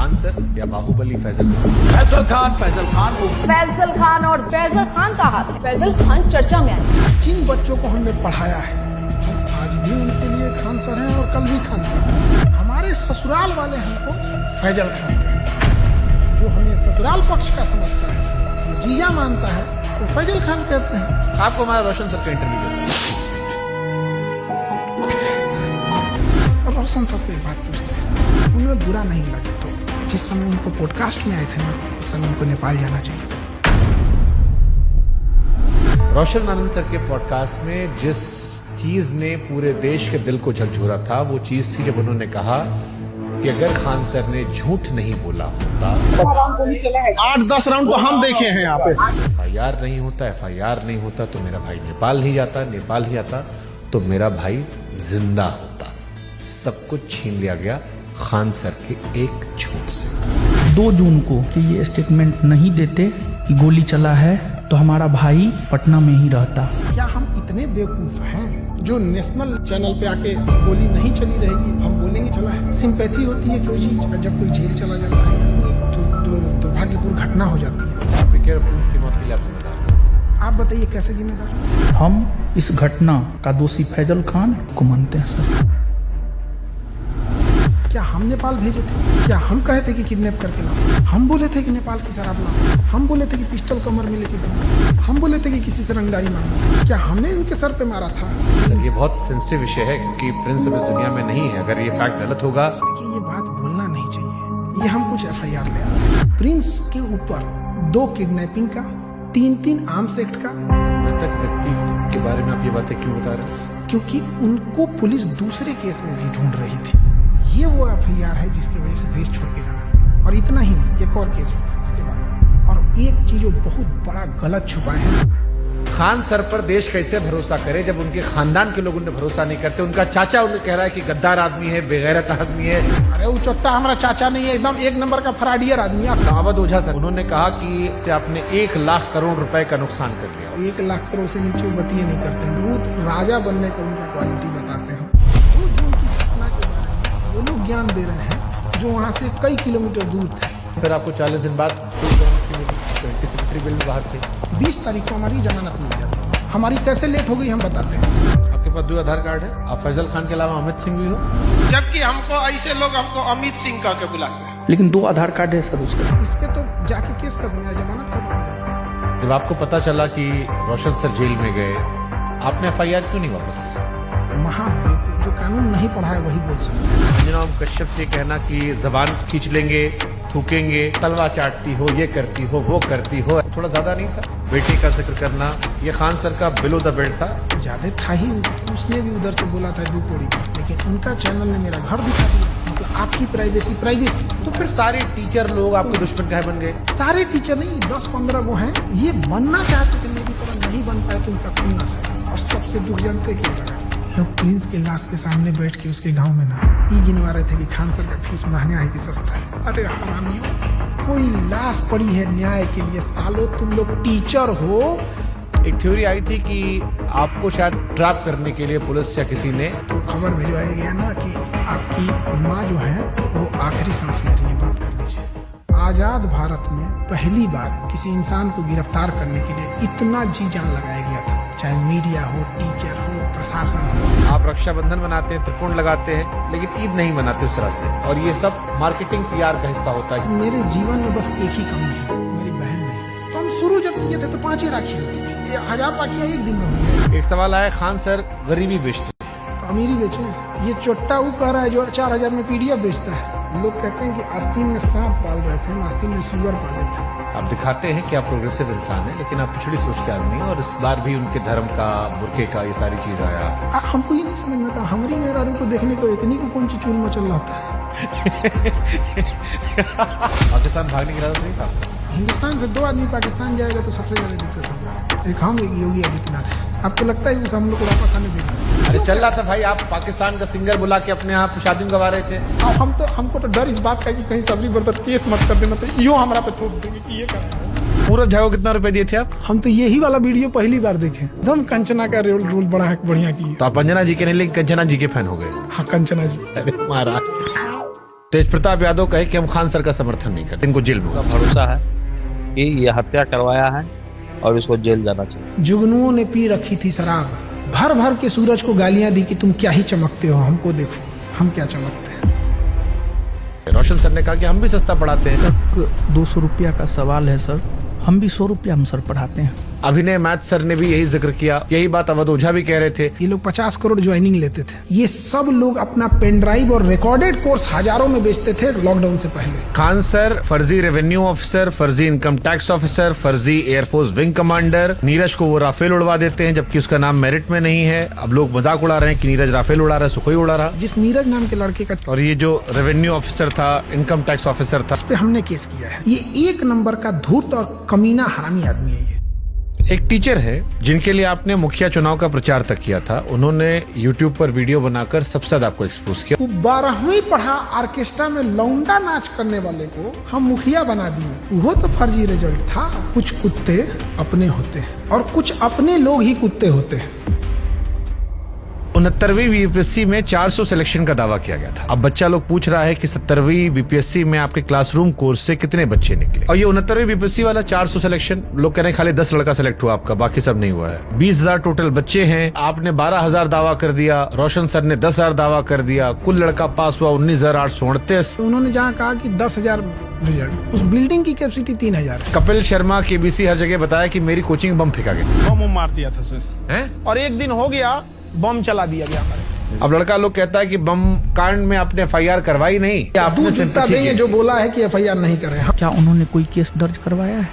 Khan sir या बाहुबली फैजल खान? फैजल खान फैजल खान और फैजल खान का हाथ, फैजल खान चर्चा में आए। जिन बच्चों को हमने पढ़ाया है आज भी उनके लिए खान सर हैं और कल भी खान सर हैं। हमारे ससुराल वाले हमको फैजल खान कहते हैं। जो हमें ससुराल पक्ष का समझता है, जो जीजा मानता है, वो फैजल खान कहते हैं। आपको हमारा रोशन सर का इंटरव्यू कैसा? और रोशन सर से एक बात पूछते हैं, उन्हें बुरा नहीं लगे तो जिस समय उनको पॉडकास्ट में आए थे ना, उस समय उनको नेपाल जाना चाहिए था। रोशन आनंद सर के पॉडकास्ट में जिस चीज ने पूरे देश के दिल को झकझोरा था वो चीज थी जब उन्होंने कहा कि अगर खान सर ने झूठ नहीं बोला होता, 8-10 राउंड को हम देखे हैं यहाँ पे। FIR नहीं होता, FIR नहीं होता तो मेरा भाई नेपाल नहीं जाता, नेपाल नहीं जाता तो मेरा भाई जिंदा होता। सब कुछ छीन लिया गया खान सर के एक झूठ से। 2 जून को कि ये स्टेटमेंट नहीं देते कि गोली चला है तो हमारा भाई पटना में ही रहता। क्या हम इतने बेवकूफ हैं जो नेशनल चैनल पे आके गोली नहीं चली रहेगी हम बोलेंगे चला है? सिंपैथी होती है कोई चीज जब कोई जेल चला जाता है या कोई दुर्भाग्यपूर्ण घटना हो जाती है। विकी और प्रिंस की मौत के लिए आप जिम्मेदार हैं। आप बताइए कैसे जिम्मेदार? हम इस घटना का दोषी फैजल खान को मानते हैं सर। क्या हम नेपाल भेजे थे? क्या हम कहे थे कि किडनैप करके लाओ? हम बोले थे कि नेपाल की शराब लाओ? हम बोले थे कि पिस्टल कमर में लेके गए? हम बोले थे कि किसी से रंगदारी मांगो? क्या हमने उनके सर पे मारा था? सर ये बहुत सेंसिटिव विषय है क्योंकि प्रिंस अब इस दुनिया में नहीं है। अगर ये फैक्ट गलत होगा, देखिए ये बात बोलना नहीं चाहिए। ये हम कुछ FIR ले आए। प्रिंस के ऊपर 2 किडनैपिंग का, 3 आर्म्स एक्ट का। मृतक व्यक्ति के बारे में आप ये बातें क्यों बता रहे हैं? क्योंकि उनको पुलिस दूसरे केस में भी ढूंढ रही थी। ये वो FIR है जिसकी वजह से देश छोड़ के जाना। और इतना ही नहीं, एक और केस होता है उसके बाद। और एक चीज वो बहुत बड़ा गलत छुपाए हैं। खान सर पर देश कैसे भरोसा करे जब उनके खानदान के लोग उन्हें भरोसा नहीं करते? उनका चाचा उन्हें कह रहा है कि गद्दार आदमी है, बेगैरत आदमी है। अरे वो चोट्टा हमारा चाचा नहीं है, एकदम 1 नंबर का फराडियर आदमी है। अवध ओझा सर उन्होंने कहा कि आपने 1 लाख करोड़ रुपए का नुकसान कर लिया। 1 लाख करोड़ से नीचे वो बतिये नहीं करते हैं। बहुत राजा बनने का उनका क्वालिटी बताते हैं। वो लोग ज्ञान दे रहे हैं जो वहाँ से कई किलोमीटर दूर थे। फिर आपको 40 दिन बाद सेक्रेटरी बिल में बाहर थे। 20 तारीख को हमारी जमानत मिल जाती। हमारी कैसे लेट हो गई हम बताते हैं। आपके पास 2 आधार कार्ड है। आप फैजल खान के अलावा अमित सिंह भी हो। जबकि हमको ऐसे लोग हमको अमित सिंह कह के बुलाते हैं। लेकिन 2 आधार कार्ड है सर उसका। इस पे तो जाके केस कर देंगे, जमानत खत्म हो जाएगी। जब आपको पता चला कि रोशन सर जेल में गए, आपने FIR क्यों नहीं वापस लिया? जो कानून नहीं पढ़ा है वही बोल सकते हैं। जनाब कश्यप से कहना कि जबान खींच लेंगे, थूकेंगे, तलवा चाटती हो, ये करती हो, वो करती हो, थोड़ा ज्यादा नहीं था? बेटे का जिक्र करना ये खान सर का बिलो द बेल्ट था। ज्यादा था ही। उसने भी उधर से बोला था 2 कौड़ी का, लेकिन उनका चैनल ने मेरा घर दिखा दिया। मतलब आपकी प्राइवेसी। तो फिर सारे टीचर लोग आपके दुश्मन काहे बन गए? सारे टीचर नहीं, 10-15 वो हैं। ये बनना चाहते थे मेरी तरह, नहीं बन पाए तो उनका खुन्नस है। और सबसे दुख जानते क्या लगा? लोग प्रिंस के लाश के सामने बैठ के उसके गांव में ना गिनवा रहे थे कि खान सर का फीस महंगा है कि सस्ता है। अरे हरामियों, कोई लाश पड़ी है न्याय के लिए। सालों तुम लोग टीचर हो। एक थ्योरी आई थी कि आपको शायद ट्रैप करने के लिए पुलिस या किसी ने तो खबर भिजवाया गया ना कि आपकी माँ जो है वो आखिरी सांस ले रही है, बात कर लीजिए। आजाद भारत में पहली बार किसी इंसान को गिरफ्तार करने के लिए इतना जी जान लगाया गया था, चाहे मीडिया हो, टीचर हो, प्रशासन हो। आप रक्षाबंधन मनाते हैं, त्रिकोण लगाते हैं, लेकिन ईद नहीं मनाते उस तरह से। और ये सब मार्केटिंग PR का हिस्सा होता है। मेरे जीवन में बस एक ही कमी है, मेरी बहन नहीं। तो हम शुरू जब किए थे तो 5 ही राखी होती थी। 1000 राखियाँ एक दिन में हुई है। एक सवाल आया, खान सर गरीबी बेचते तो अमीरी बेचे। ये चोट्टा वो कह रहा है जो 4000 में PDF बेचता है। लोग कहते हैं कि आस्तीन में सांप पाल रहे थे, हम आस्तीन में सुअर पाले थे। आप दिखाते हैं कि आप प्रोग्रेसिव इंसान हैं, लेकिन आप पिछड़ी सोच के आदमी हैं। और इस बार भी उनके धर्म का, बुर्के का, ये सारी चीज आया। हमको ये नहीं समझ में आता, हमारी मेहरारू को देखने को एकनी को कौन सी चूल मचल रहा है। पाकिस्तान भागने की इरादा नहीं था? हिंदुस्तान से 2 आदमी पाकिस्तान जाएगा तो सबसे ज्यादा दिक्कत होगी। एक हम, एक योगी आदित्यनाथ। आपको लगता है कि हम लोग को वापस आने देंगे? अरे चल रहा था भाई, आप पाकिस्तान का सिंगर बुला के अपने यहाँ शादी गवा रहे थे। अब हमको तो डर इस बात का कि कहीं सबरी बर्दर केस मत कर देना, तो यूँ हमारा पे थोप देंगे कि ये कर। पूरा झाओ कितना रुपए दिए थे आप? हम तो यही वाला वीडियो पहली बार देखे। एकदम कंचना का रोल बढ़िया किया। तो आप अंजना जी के नहीं, लेकिन कंचना जी के फैन हो गए। हाँ, कंचना जी। अरे महाराज। तेज प्रताप यादव कहे कि हम खान सर का समर्थन नहीं करते, इनको जेल में होगा। भरोसा है कि ये हत्या करवाया है और इसको जेल जाना चाहिए। जुगनुओं ने पी रखी थी शराब, भर भर के सूरज को गालियां दी कि तुम क्या ही चमकते हो, हमको देखो हम क्या चमकते हैं। रोशन सर ने कहा कि हम भी सस्ता पढ़ाते हैं। 200 रुपया का सवाल है सर, हम भी 100 रुपया हम सर पढ़ाते हैं। अभिनय मैथ सर ने भी यही जिक्र किया, यही बात अवध ओझा भी कह रहे थे। ये लोग 50 करोड़ ज्वाइनिंग लेते थे। ये सब लोग अपना पेन ड्राइव और रिकॉर्डेड कोर्स हजारों में बेचते थे लॉकडाउन से पहले। खान सर फर्जी रेवेन्यू ऑफिसर, फर्जी इनकम टैक्स ऑफिसर, फर्जी एयरफोर्स विंग कमांडर। नीरज को वो राफेल उड़वा देते हैं जबकि उसका नाम मेरिट में नहीं है। अब लोग मजाक उड़ा रहे हैं कि नीरज राफेल उड़ा रहा है, सुखोई उड़ा रहा। जिस नीरज नाम के लड़के का और ये जो रेवेन्यू ऑफिसर था, इनकम टैक्स ऑफिसर था, इस पे हमने केस किया है। ये एक नंबर का धूर्त और कमीना हरामी आदमी है। ये एक टीचर है जिनके लिए आपने मुखिया चुनाव का प्रचार तक किया था। उन्होंने यूट्यूब पर वीडियो बनाकर सबसे ज्यादा आपको एक्सपोज किया। वो 12वीं पढ़ा ऑर्केस्ट्रा में लौंडा नाच करने वाले को हम मुखिया बना दिए। वो तो फर्जी रिजल्ट था। कुछ कुत्ते अपने होते हैं और कुछ अपने लोग ही कुत्ते होते हैं। 69वीं बीपीएससी में 400 सिलेक्शन का दावा किया गया था। अब बच्चा लोग पूछ रहा है कि 70वीं बीपीएससी में आपके क्लासरूम कोर्स से कितने बच्चे निकले। और ये 69वीं बीपीएससी वाला 400 सिलेक्शन, लोग कह रहे हैं खाली 10 लड़का सिलेक्ट हुआ आपका, बाकी सब नहीं हुआ है। 20,000 टोटल बच्चे हैं, आपने 12,000 दावा कर दिया, रोशन सर ने 10,000 दावा कर दिया। कुल लड़का पास हुआ 19,838। उन्होंने जहाँ कहा कि 10,000 रिजल्ट, उस बिल्डिंग की कैपेसिटी 3,000 है। कपिल शर्मा केबीसी हर जगह बताया कि मेरी कोचिंग बम फेंका गया। बम मार दिया था सर, और एक दिन हो गया बम चला दिया गया। अब लड़का लोग कहता है कि बम कांड में आपने FIR करवाई नहीं, आपने दूध जितना देंगे जो बोला है कि FIR नहीं कर रहे हैं। क्या उन्होंने कोई केस दर्ज करवाया है?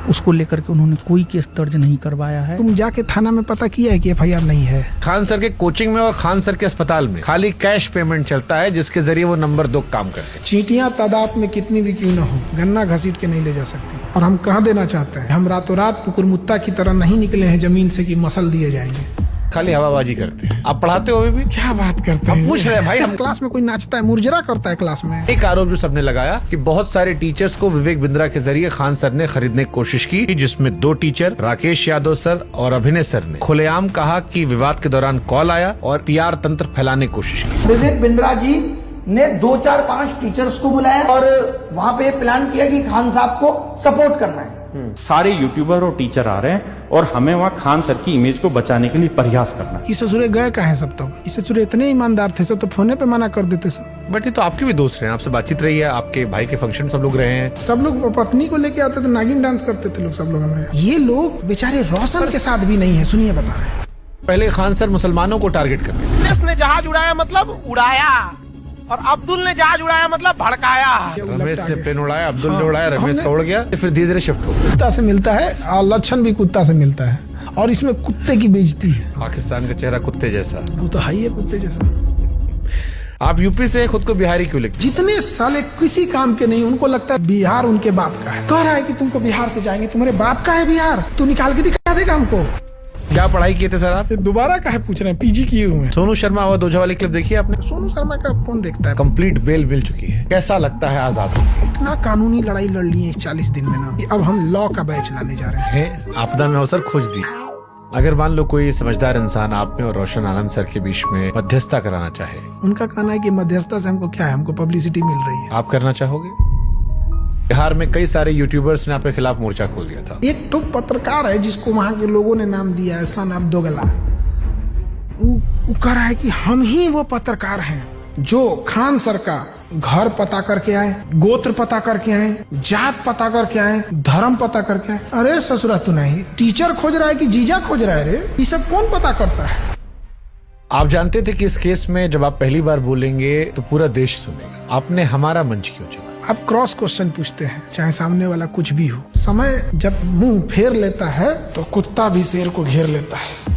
उसको लेकर के उन्होंने कोई केस दर्ज नहीं करवाया है। तुम जाके थाना में पता किया है कि FIR नहीं है। खान सर के कोचिंग में और खान सर के अस्पताल में खाली कैश पेमेंट चलता है जिसके जरिए वो नंबर 2 काम करते हैं। चींटियां तादाद में कितनी भी क्यों न हो, गन्ना घसीट के नहीं ले जा सकती। और हम कह देना चाहते हैं, हम रातों रात कुकुरमुत्ता की तरह नहीं निकले हैं जमीन से कि मसल दिए जाएंगे। खाली हवाबाजी करते हैं। आप पढ़ाते हो भी? क्या बात करते हम हैं? पूछ रहे हैं भाई, हम क्लास में कोई नाचता है, मुरजरा करता है क्लास में। एक आरोप जो सबने लगाया कि बहुत सारे टीचर्स को विवेक बिंद्रा के जरिए खान सर ने खरीदने की कोशिश की, जिसमें 2 टीचर राकेश यादव सर और अभिनय सर ने खुलेआम कहा कि विवाद के दौरान कॉल आया और PR तंत्र फैलाने की कोशिश की। विवेक बिंद्रा जी ने 2, 4, 5 टीचर्स को बुलाया और वहाँ पे प्लान किया कि खान साहब को सपोर्ट करना है। सारे यूट्यूबर और टीचर आ रहे हैं और हमें वहाँ खान सर की इमेज को बचाने के लिए प्रयास करना है। इस ससुरे गए कहाँ हैं सब? तब इस ससुरे इतने ईमानदार थे सब, तो फोने पे मना कर देते सब। बट ये तो आपके भी दोस्त रहे हैं, आपसे बातचीत रही है, आपके भाई के फंक्शन सब लोग रहे हैं। सब लोग पत्नी को लेके आते थे, नागिन डांस करते थे लोग सब लोग हमारे यहाँ। ये लोग बेचारे रोशन के साथ भी नहीं है। सुनिए बता रहे हैं। पहले खान सर मुसलमानों को टारगेट करते थे। रमेश ने जहाज उड़ाया मतलब उड़ाया, और अब्दुल ने जहाज उड़ाया मतलब भड़काया। रमेश ने प्लेन उड़ाया, अब्दुल ने उड़ाया, रमेश का उड़ गया, फिर धीरे धीरे शिफ्ट हो गया। कुत्ता से मिलता है और लक्षण भी कुत्ता से मिलता है, और इसमें कुत्ते की बेइज्जती है। पाकिस्तान का चेहरा कुत्ते जैसा, वो तो है ही है कुत्ते जैसा। आप यूपी से खुद को बिहारी क्यों लिखते? जितने साले किसी काम के नहीं, उनको लगता है बिहार उनके बाप का है। कह रहा है कि तुमको बिहार से जाएंगे, तुम्हारे बाप का है बिहार, तू निकाल के दिखा देगा हमको। क्या पढ़ाई किए थे सर आप? दोबारा काहे पूछ रहे हैं? PG किए हुए हैं। सोनू शर्मा अवध ओझा वाली क्लिप देखी आपने? सोनू शर्मा का कौन देखता है? कंप्लीट बेल मिल चुकी है, कैसा लगता है आजाद होकर? इतना कानूनी लड़ाई लड़ ली है इस 40 दिन में ना, कि अब हम लॉ का बैच लाने जा रहे हैं। है आपदा में अवसर खोज दी। अगर मान लो कोई समझदार इंसान आप में और रोशन आनंद सर के बीच में मध्यस्थता कराना चाहे, उनका कहना है कि मध्यस्थता से हमको क्या है, हमको पब्लिसिटी मिल रही है। आप करना चाहोगे? बिहार में कई सारे यूट्यूबर्स ने आपके खिलाफ मोर्चा खोल दिया था। एक तो पत्रकार है जिसको वहां के लोगों ने नाम दिया है सन ऑफ दोगला। वो कह रहा है कि हम ही वो पत्रकार हैं जो खान सर का घर पता करके आए, गोत्र पता करके आए, जात पता करके आए, धर्म पता करके आए। अरे ससुरा तू नहीं, टीचर खोज रहा है कि जीजा खोज रहा है? रे ये सब कौन पता करता है? आप जानते थे कि इस केस में जब आप पहली बार बोलेंगे तो पूरा देश सुनेगा, आपने हमारा मंच क्यों चुना? आप क्रॉस क्वेश्चन पूछते हैं, चाहे सामने वाला कुछ भी हो। समय जब मुंह फेर लेता है तो कुत्ता भी शेर को घेर लेता है।